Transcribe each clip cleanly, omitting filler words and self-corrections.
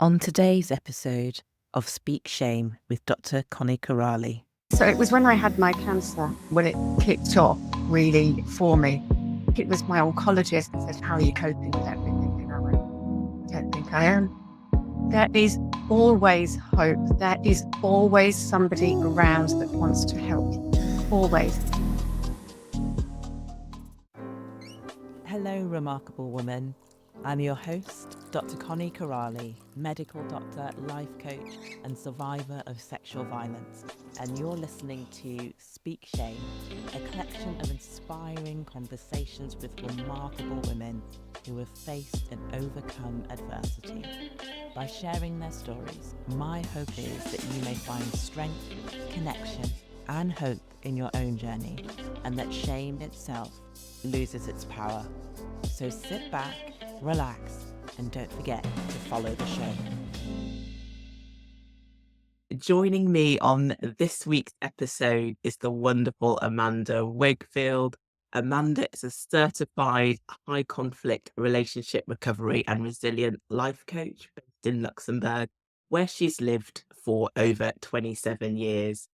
On today's episode of Speak Shame with Dr. Connie Kerali. So it was when I had my cancer, when it kicked off really for me. It was my oncologist that said, "How are you coping with everything?" And I went, "I don't think I am." There is always hope. There is always somebody around that wants to help you. Always. Hello, remarkable woman. I'm your host, Dr. Connie Kerali, medical doctor, life coach, and survivor of sexual violence. And you're listening to Speak Shame, a collection of inspiring conversations with remarkable women who have faced and overcome adversity. By sharing their stories, my hope is that you may find strength, connection, and hope in your own journey, and that shame itself loses its power. So sit back, relax, and don't forget to follow the show. Joining me on this week's episode is the wonderful Amanda Wakefield. Amanda is a certified high conflict relationship recovery and resilient life coach based in Luxembourg, where she's lived for over 27 years.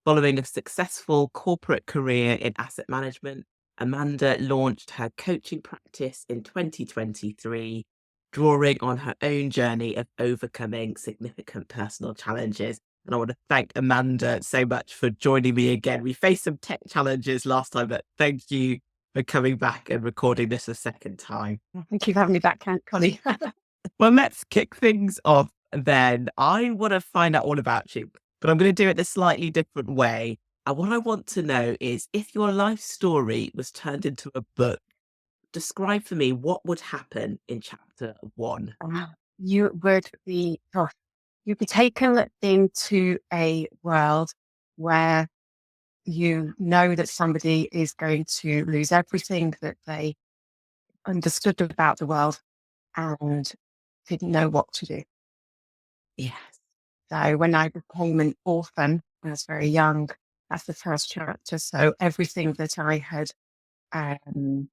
Following a successful corporate career in asset management, Amanda launched her coaching practice in 2023, drawing on her own journey of overcoming significant personal challenges. And I want to thank Amanda so much for joining me again. We faced some tech challenges last time, but thank you for coming back and recording this a second time. Thank you for having me back, Connie. Well, let's kick things off then. I want to find out all about you, but I'm going to do it a slightly different way. And what I want to know is, if your life story was turned into a book, describe for me what would happen in chapter 1. You'd be taken into a world where you know that somebody is going to lose everything that they understood about the world and didn't know what to do. Yes. So when I became an orphan, I was very young. That's the first chapter. So everything that I had been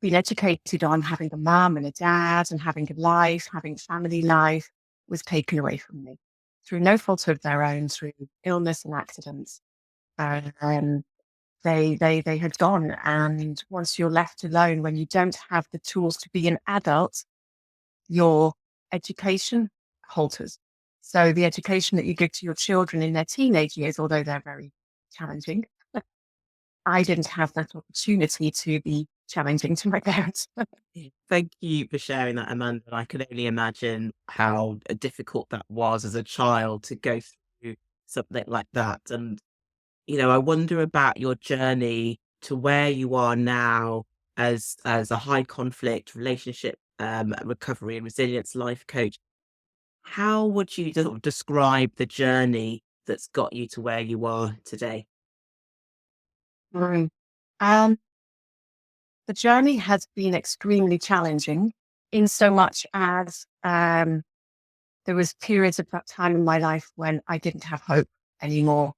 educated on, having a mum and a dad and having a life, having a family life, was taken away from me through no fault of their own, through illness and accidents. They had gone. And once you're left alone, when you don't have the tools to be an adult, your education halters. So the education that you give to your children in their teenage years, although they're very challenging, I didn't have that opportunity to be challenging to my parents. Thank you for sharing that, Amanda. I can only imagine how difficult that was as a child to go through something like that. And, I wonder about your journey to where you are now as a high conflict relationship recovery and resilience life coach. How would you sort of describe the journey that's got you to where you are today? Mm. Um, the journey has been extremely challenging in so much as there was periods of that time in my life when I didn't have hope anymore.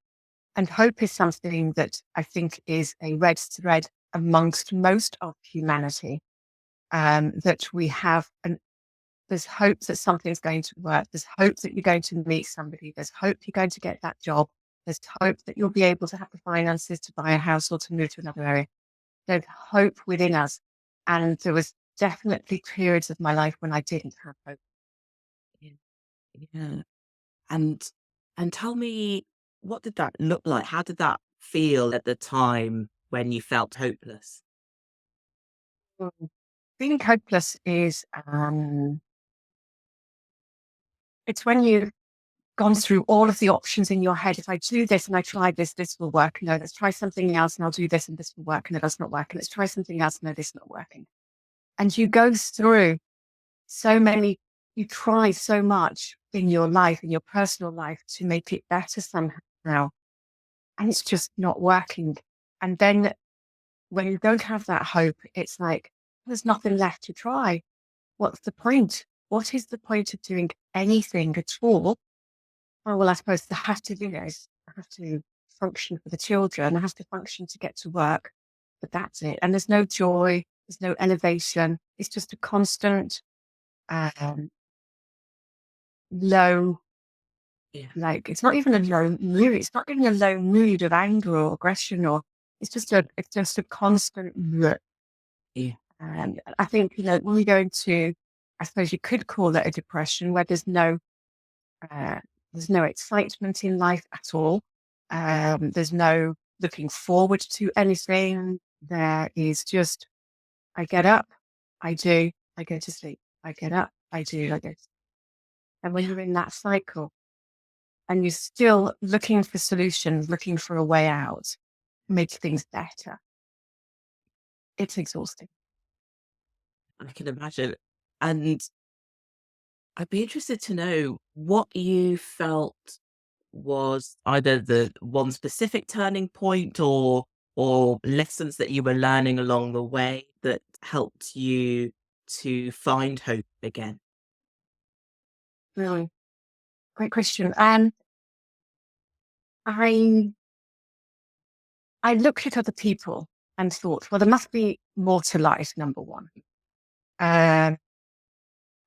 And hope is something that I think is a red thread amongst most of humanity, that we have. And there's hope that something's going to work. There's hope that you're going to meet somebody. There's hope you're going to get that job. There's hope that you'll be able to have the finances to buy a house or to move to another area. There's hope within us. And there was definitely periods of my life when I didn't have hope. Yeah. And tell me, what did that look like? How did that feel at the time when you felt hopeless? Mm. Being hopeless is, it's when you've gone through all of the options in your head. If I do this and I try this, this will work. No, let's try something else and I'll do this and this will work. No, that's not working. Let's try something else. No, this is not working. And you go through you try so much in your life, in your personal life, to make it better somehow. And it's just not working. And then when you don't have that hope, it's like, there's nothing left to try. What's the point? What is the point of doing anything at all? Oh, well, I suppose I have to do this. I have to function for the children. I have to function to get to work. But that's it. And there's no joy. There's no elevation. It's just a constant low, Yeah. like, it's not even a low mood. It's not even a low mood of anger or aggression, or it's just a constant bleh. Yeah. And I think, when we go into, I suppose you could call it a depression, where uh, there's no excitement in life at all. There's no looking forward to anything. There is just, I get up, I do, I go to sleep. I get up, I do, I go to sleep. And when Yeah. you're in that cycle and you're still looking for solutions, looking for a way out, make things better, it's exhausting. I can imagine. And I'd be interested to know what you felt was either the one specific turning point or lessons that you were learning along the way that helped you to find hope again. Really great question. I I looked at other people and thought, well, there must be more to life, number one. Um,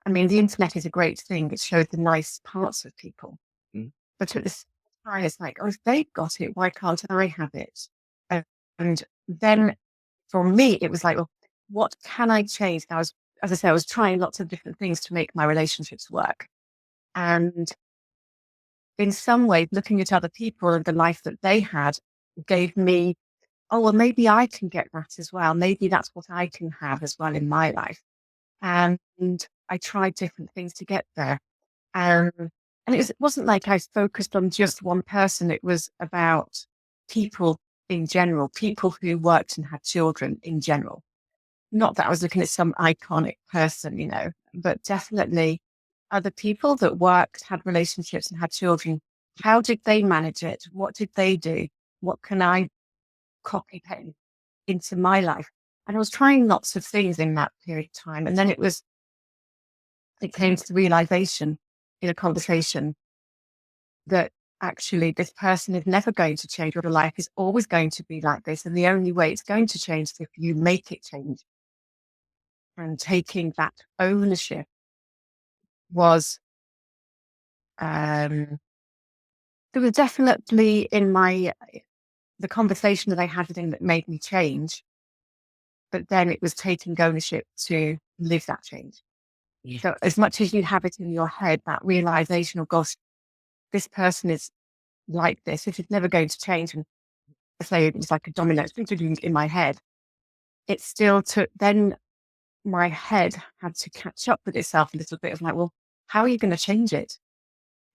I mean, the internet is a great thing. It shows the nice parts of people. Mm. But at the same time, it's like, oh, if they've got it, why can't I have it? And then for me, it was like, well, what can I change? And as I said, I was trying lots of different things to make my relationships work. And in some ways, looking at other people and the life that they had gave me, oh, well, maybe I can get that as well. Maybe that's what I can have as well in my life. And I tried different things to get there. Um, and it wasn't like I focused on just one person. It was about people in general, people who worked and had children in general. Not that I was looking at some iconic person, but definitely other people that worked, had relationships and had children. How did they manage it? What did they do? What can I copy paste into my life? And I was trying lots of things in that period of time. And then it came to the realization in a conversation that actually this person is never going to change, or the life is always going to be like this. And the only way it's going to change is if you make it change. And taking that ownership was, there was definitely the conversation that I had with him that made me change. But then it was taking ownership to live that change. Yeah. So as much as you have it in your head, that realization of, gosh, this person is like this is never going to change. And I say it was like a domino in my head. It still took, then my head had to catch up with itself a little bit of like, well, how are you going to change it?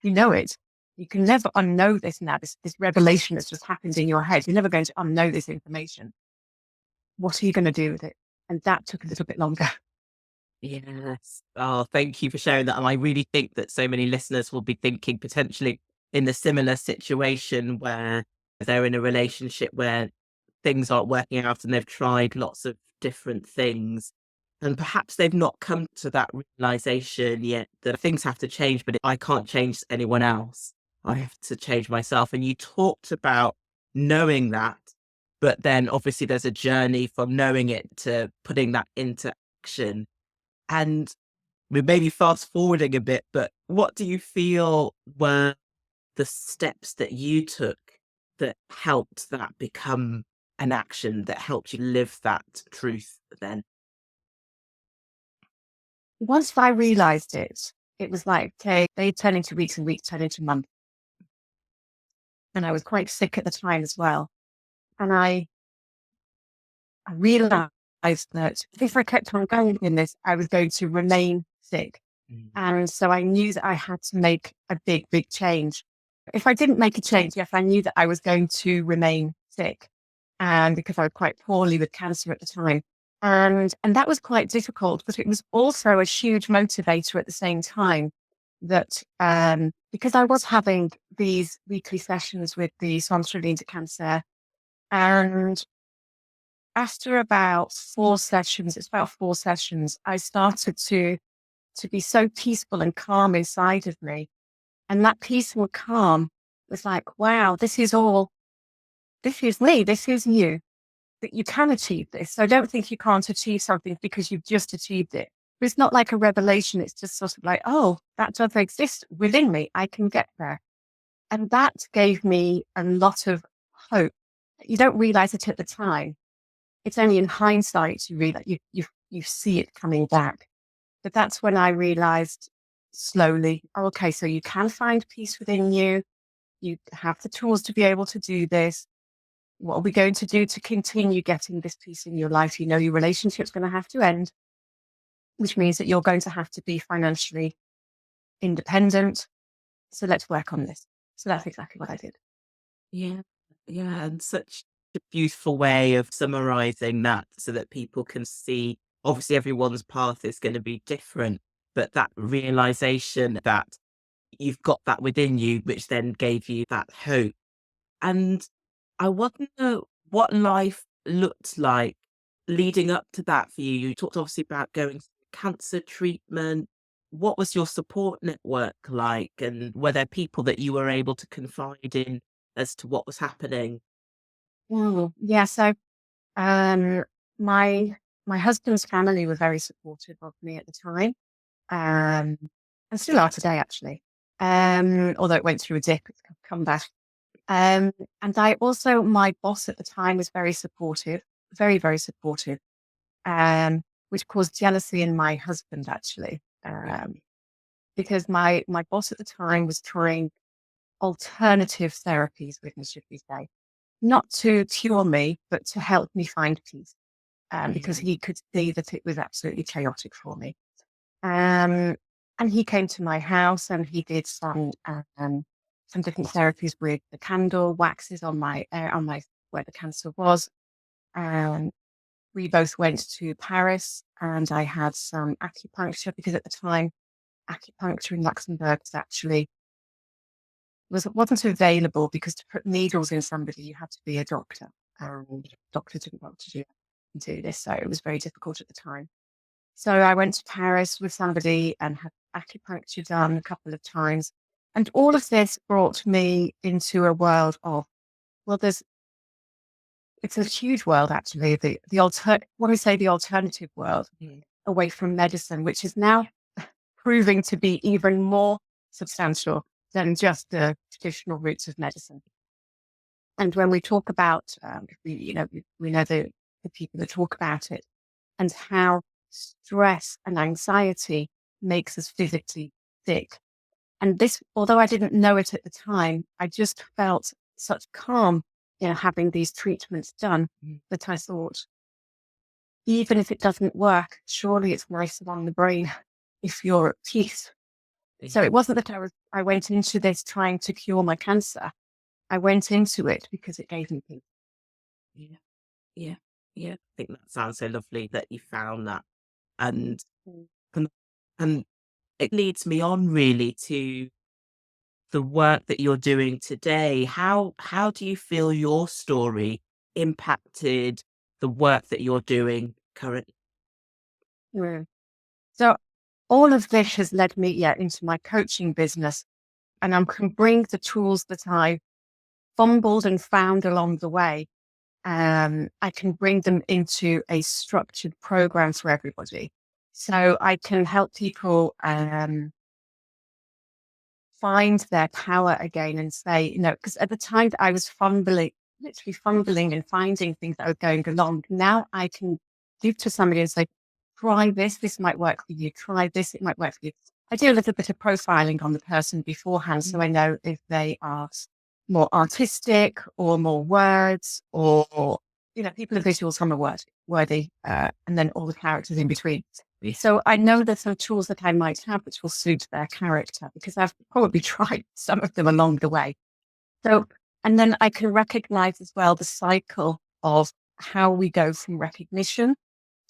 You know it. You can never unknow this now, this revelation that's just happened in your head. You're never going to unknow this information. What are you going to do with it? And that took a little bit longer. Yes. Oh, thank you for sharing that. And I really think that so many listeners will be thinking potentially in the similar situation where they're in a relationship where things aren't working out and they've tried lots of different things. And perhaps they've not come to that realization yet that things have to change, but I can't change anyone else. I have to change myself. And you talked about knowing that, but then obviously there's a journey from knowing it to putting that into action. And we may be fast forwarding a bit, but what do you feel were the steps that you took that helped that become an action that helped you live that truth then? Once I realized it, it was like, okay, they turn into weeks and weeks turn into months. And I was quite sick at the time as well. And I realized that if I kept on going in this, I was going to remain sick. Mm. And so I knew that I had to make a big, big change. If I didn't make a change, yes, I knew that I was going to remain sick. And because I was quite poorly with cancer at the time. And that was quite difficult, but it was also a huge motivator at the same time that because I was having these weekly sessions with the Centre de Cancer, and after about 4 sessions, it's about 4 sessions, I started to be so peaceful and calm inside of me. And that peace and calm was like, wow, this is me, this is you, that you can achieve this. So I don't think you can't achieve something because you've just achieved it. But it's not like a revelation. It's just sort of like, oh, that does exist within me. I can get there. And that gave me a lot of hope. You don't realize it at the time. It's only in hindsight you realize you see it coming back. But that's when I realized slowly, oh, okay, so you can find peace within you. You have the tools to be able to do this. What are we going to do to continue getting this peace in your life? You know, your relationship's going to have to end, which means that you're going to have to be financially independent. So let's work on this. So that's exactly what I did. Yeah, yeah, and such a beautiful way of summarizing that so that people can see. Obviously, everyone's path is going to be different, but that realization that you've got that within you, which then gave you that hope. And I wonder what life looked like leading up to that for you. You talked obviously about going through cancer treatment. What was your support network like? And were there people that you were able to confide in as to what was happening? Yeah. So um, my my husband's family were very supportive of me at the time, um, and still are today, actually. Although it went through a dip, it's come back. Um, and I also, my boss at the time was very supportive, very, very supportive, which caused jealousy in my husband, actually, because my boss at the time was trying alternative therapies with me, should we say, not to cure me, but to help me find peace, because he could see that it was absolutely chaotic for me. Um, and he came to my house and he did some different therapies with the candle waxes on my where the cancer was. Um, we both went to Paris and I had some acupuncture because at the time acupuncture in Luxembourg was actually wasn't available because to put needles in somebody you had to be a doctor. And doctor didn't want to do this, so it was very difficult at the time. So I went to Paris with somebody and had acupuncture done a couple of times. And all of this brought me into a world of, well, it's a huge world actually, when we say the alternative world, away from medicine, which is now proving to be even more substantial than just the traditional routes of medicine. And when we talk about, we know the people that talk about it and how stress and anxiety makes us physically sick. And this, although I didn't know it at the time, I just felt such calm, having these treatments done that I thought, even if it doesn't work, surely it's nicer on the brain if you're at peace. So it wasn't that I went into this trying to cure my cancer. I went into it because it gave me peace. Yeah, yeah, yeah. I think that sounds so lovely that you found that. And Mm. and, and it leads me on really to the work that you're doing today. How do you feel your story impacted the work that you're doing currently? Mm. So all of this has led me, into my coaching business, and I can bring the tools that I fumbled and found along the way. I can bring them into a structured program for everybody. So I can help people find their power again and say, because at the time that I was literally fumbling and finding things that were going along, now I can give to somebody and say, try this, this might work for you. Try this, it might work for you. I do a little bit of profiling on the person beforehand so I know if they are more artistic or more words or, people are visual, some are wordy, and then all the characters in between. So I know there's some tools that I might have which will suit their character because I've probably tried some of them along the way. So, and then I can recognize as well the cycle of how we go from recognition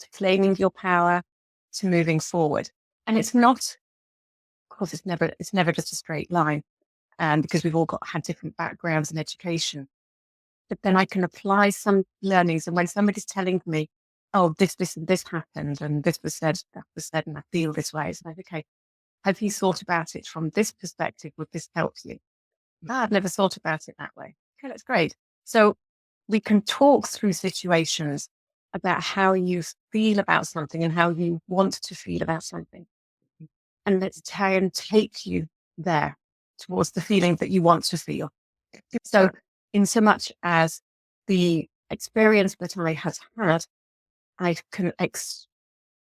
to claiming your power to moving forward. And it's not, of course, it's never just a straight line. And because we've all had different backgrounds and education, but then I can apply some learnings. And when somebody's telling me, oh, this, and this happened, and this was said, that was said, and I feel this way, it's like, okay, have you thought about it from this perspective? Would this help you? I've never thought about it that way. Okay, that's great. So we can talk through situations about how you feel about something and how you want to feel about something. And let's try and take you there towards the feeling that you want to feel. So, in so much as the experience that I had had, I can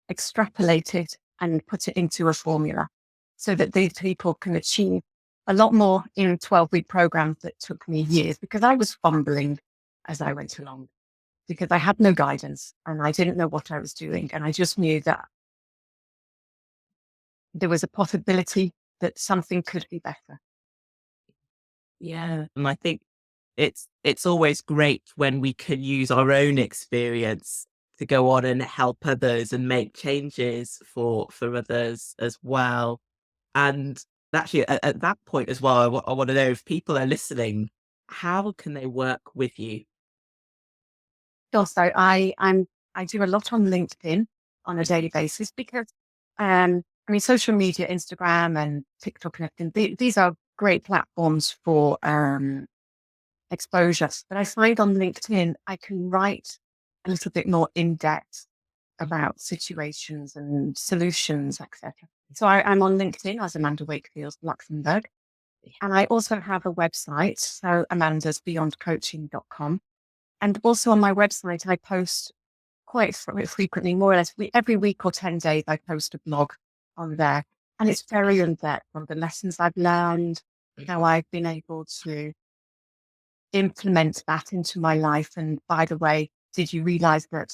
extrapolate it and put it into a formula so that these people can achieve a lot more in 12-week programs that took me years, because I was fumbling as I went along, because I had no guidance and I didn't know what I was doing. And I just knew that there was a possibility that something could be better. Yeah. And I think it's always great when we can use our own experience to go on and help others and make changes for others as well. And actually, at that point as well, I want to know if people are listening, how can they work with you? Also, I do a lot on LinkedIn on a daily basis because I mean, social media, Instagram and TikTok and everything, these are great platforms for exposure. But I find on LinkedIn I can write a little bit more in depth about situations and solutions, etc. So I'm on LinkedIn as Amanda Wakefield, Luxembourg. And I also have a website, so amandasbeyondcoaching.com. And also on my website, I post quite frequently, more or less every week or 10 days, I post a blog on there. And it's very in depth on the lessons I've learned, how I've been able to implement that into my life. And by the way, did you realize that?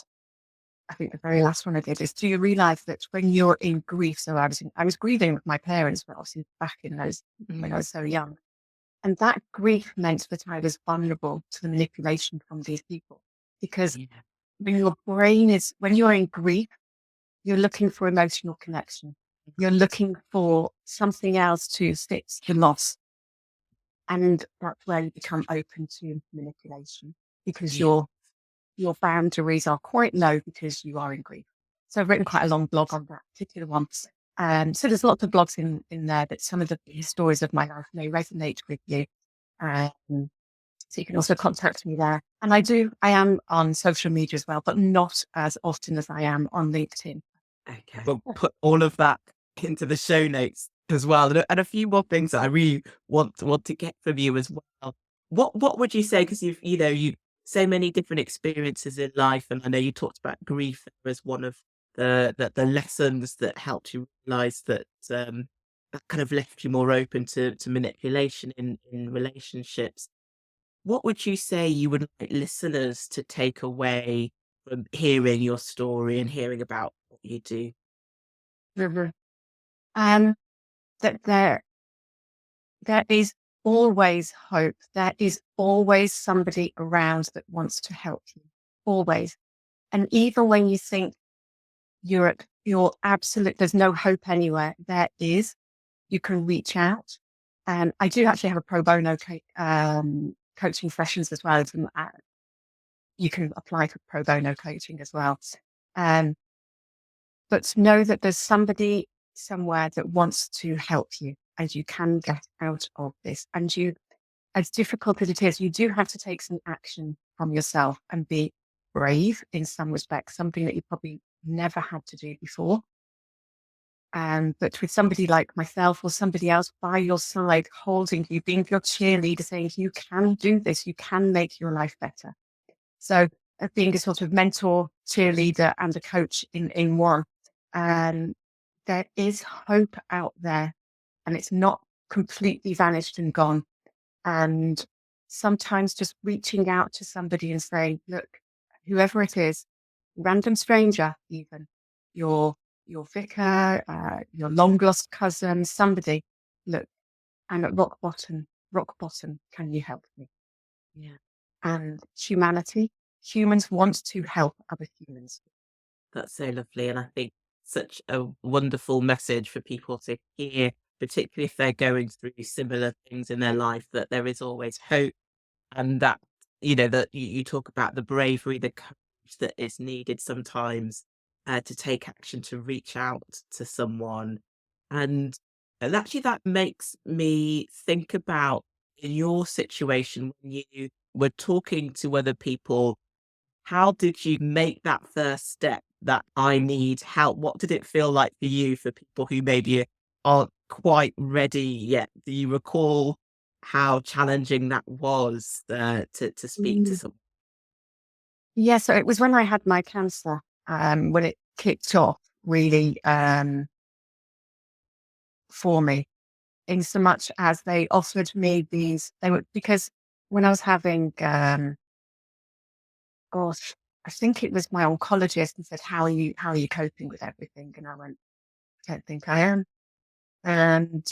I think the very last one I did is, do you realize that when you're in grief? So I was grieving with my parents, but obviously back in those when I was so young. And that grief meant that I was vulnerable to the manipulation from these people. Because Yeah. when your brain is, when you're in grief, you're looking for emotional connection. You're looking for something else to fix the loss. And that's where you become open to manipulation, because Yeah. your boundaries are quite low because you are in grief. So I've written quite a long blog on that particular one. So there's lots of blogs in there, but some of the stories of my life may resonate with you. Um, so you can also contact me there. And I am on social media as well, but not as often as I am on LinkedIn. Okay. We'll put all of that into the show notes as well. And a few more things that I really want to get from you as well. What would you say? Because you so many different experiences in life, and I know you talked about grief as one of the lessons that helped you realize that that kind of left you more open to manipulation in relationships. What would you say you would like listeners to take away from hearing your story and hearing about what you do? Mhm. Um, that there is always hope. There is always somebody around that wants to help you. Always. And even when you think you're at your absolute, there's no hope anywhere, there is. You can reach out. And I do actually have a pro bono coaching sessions as well. You can apply for pro bono coaching as well. Um, but know that there's somebody somewhere that wants to help you, and you can get out of this. And as difficult as it is, you do have to take some action from yourself and be brave in some respects, something that you probably never had to do before. But with somebody like myself or somebody else by your side, holding you, being your cheerleader, saying, you can do this, you can make your life better. So being a sort of mentor, cheerleader, and a coach in one, um, there is hope out there, and it's not completely vanished and gone. And sometimes just reaching out to somebody and saying, look, whoever it is, random stranger, even your your vicar, your long lost cousin, somebody, look, I'm at rock bottom, can you help me? Yeah. And humanity, humans want to help other humans. That's so lovely, and I think such a wonderful message for people to hear, particularly if they're going through similar things in their life, that there is always hope, and that that you talk about the bravery, the courage that is needed sometimes to take action, to reach out to someone, and actually that makes me think about in your situation when you were talking to other people how did you make that first step that I need help? What did it feel like for you, for people who maybe aren't quite ready yet? Do you recall how challenging that was to speak to Mm. someone? Yeah, so it was when I had my cancer, when it kicked off really, for me, in so much as they offered me they were, because when I was having, gosh, I think it was my oncologist and said, how are you coping with everything? And I went, I don't think I am. And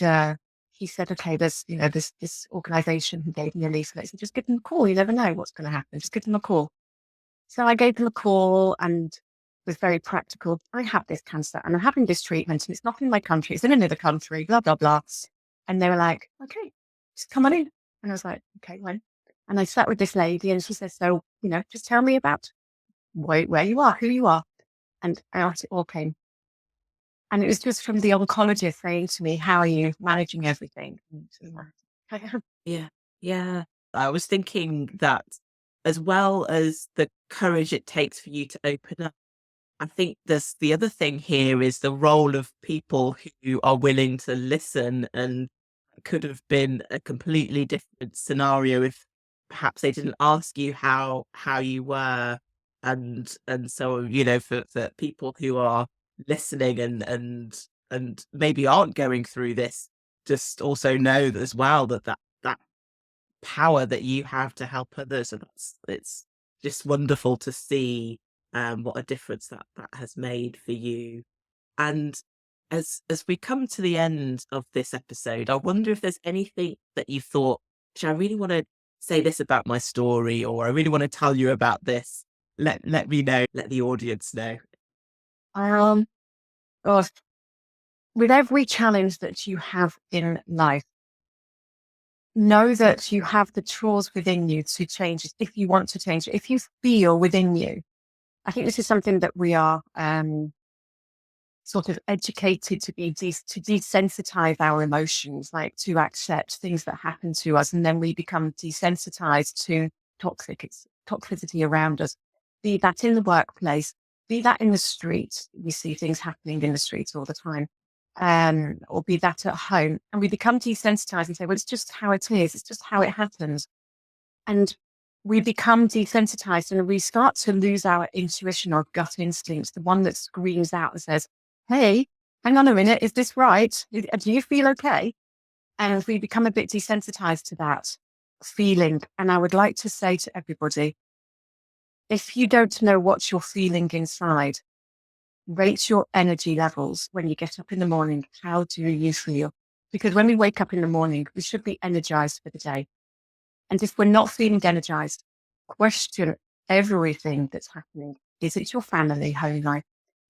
he said, okay, there's, this organization who gave me a leaflet. He said, just give them a call. You never know what's going to happen. Just give them a call. So I gave them a call and was very practical. I have this cancer and I'm having this treatment and it's not in my country. It's in another country, blah, blah, blah. And they were like, okay, just come on in. And I was like, okay, when? And I sat with this lady and she said, so, just tell me about where you are, who you are. And out it all came. And it was just from the oncologist saying to me, how are you managing everything? And I am. Yeah, yeah. I was thinking that as well as the courage it takes for you to open up, I think there's the other thing here is the role of people who are willing to listen, and could have been a completely different scenario if perhaps they didn't ask you how you were. And so, for people who are listening and maybe aren't going through this, just also know that as well that power that you have to help others. And it's just wonderful to see what a difference that has made for you. And as we come to the end of this episode, I wonder if there's anything that you thought, "Actually, I really want to say this about my story, or I really want to tell you about this." Let me know, let the audience know. Um, gosh, with every challenge that you have in life, know that you have the tools within you to change it if you want to change it. If you feel within you, I think this is something that we are sort of educated to to desensitize our emotions, like to accept things that happen to us, and then we become desensitized to toxicity around us. Be that in the workplace, be that in the street. We see things happening in the streets all the time, or be that at home, and we become desensitized and say, "Well, it's just how it is. It's just how it happens." And we become desensitized and we start to lose our intuition or gut instinct, the one that screams out and says, hey, hang on a minute, is this right? Do you feel okay? And we become a bit desensitized to that feeling. And I would like to say to everybody, if you don't know what you're feeling inside, rate your energy levels when you get up in the morning. How do you feel? Because when we wake up in the morning, we should be energized for the day. And if we're not feeling energized, question everything that's happening. Is it your family, home life?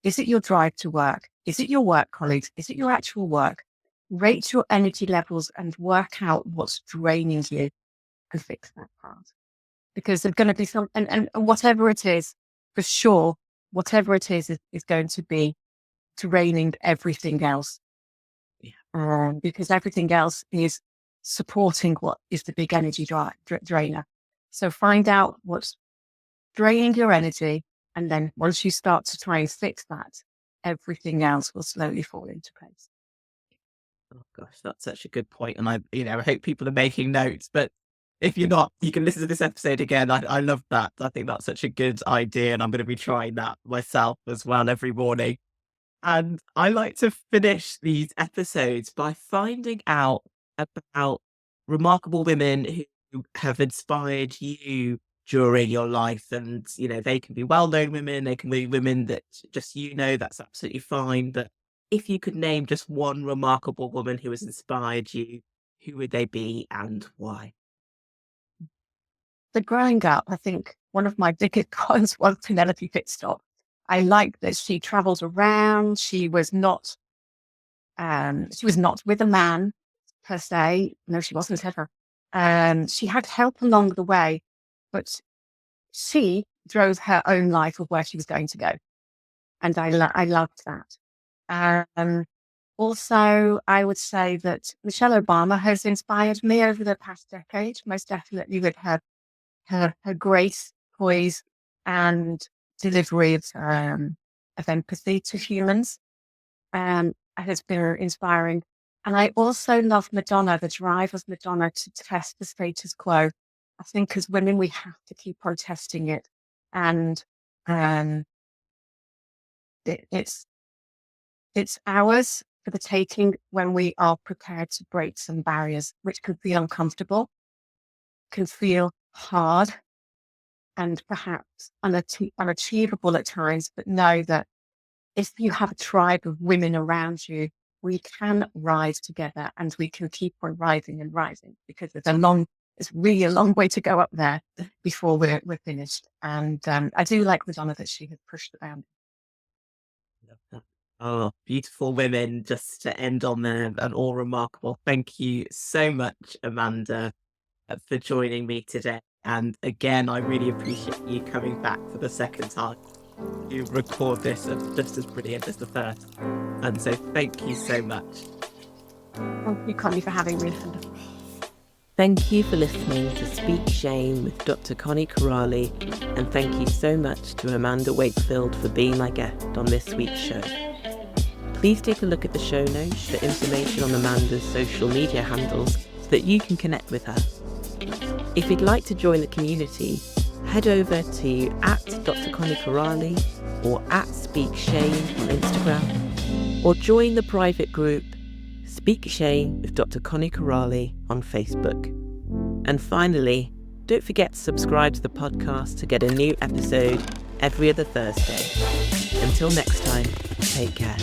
Is it your drive to work? Is it your work colleagues? Is it your actual work? Rate your energy levels and work out what's draining you and fix that part. Because there's going to be and whatever it is, for sure, whatever it is going to be draining everything else. Because everything else is supporting what is the big energy drainer. So find out what's draining your energy. And then once you start to try and fix that, everything else will slowly fall into place. Oh gosh, that's such a good point, and I hope people are making notes. But if you're not, you can listen to this episode again. I love that. I think that's such a good idea, and I'm going to be trying that myself as well every morning. And I like to finish these episodes by finding out about remarkable women who have inspired you during your life. And, they can be well known women, they can be women that just that's absolutely fine. But if you could name just one remarkable woman who has inspired you, who would they be and why? But growing up, I think one of my biggest cons was Penelope Pitstop. I liked that she traveled around. She was not with a man per se. No, she wasn't ever. She had help along the way, but she drove her own life of where she was going to go. And I loved that. Also, I would say that Michelle Obama has inspired me over the past decade, most definitely with her grace, poise, and delivery of empathy to humans. It has been inspiring. And I also love Madonna, the drive of Madonna to test the status quo. I think as women, we have to keep on testing it. And um, it's ours for the taking when we are prepared to break some barriers, which can feel uncomfortable, can feel hard, and perhaps unachievable at times, but know that if you have a tribe of women around you, we can rise together and we can keep on rising and rising, because it's really a long way to go up there before we're finished. And I do like Madonna that she has pushed the boundaries. Love that. Oh, beautiful women, just to end on there, and all remarkable. Thank you so much, Amanda, for joining me today. And again, I really appreciate you coming back for the second time. You record this just as brilliant as the first. And so thank you so much. Thank you, Connie, for having me. Thank you for listening to Speak Shame with Dr. Connie Kerali, and thank you so much to Amanda Wakefield for being my guest on this week's show. Please take a look at the show notes for information on Amanda's social media handles so that you can connect with her. If you'd like to join the community, head over to @Dr. Connie Kerali or @Speak Shame on Instagram, or join the private group Speak Shame with Dr. Connie Kerali on Facebook. And finally, don't forget to subscribe to the podcast to get a new episode every other Thursday. Until next time, take care.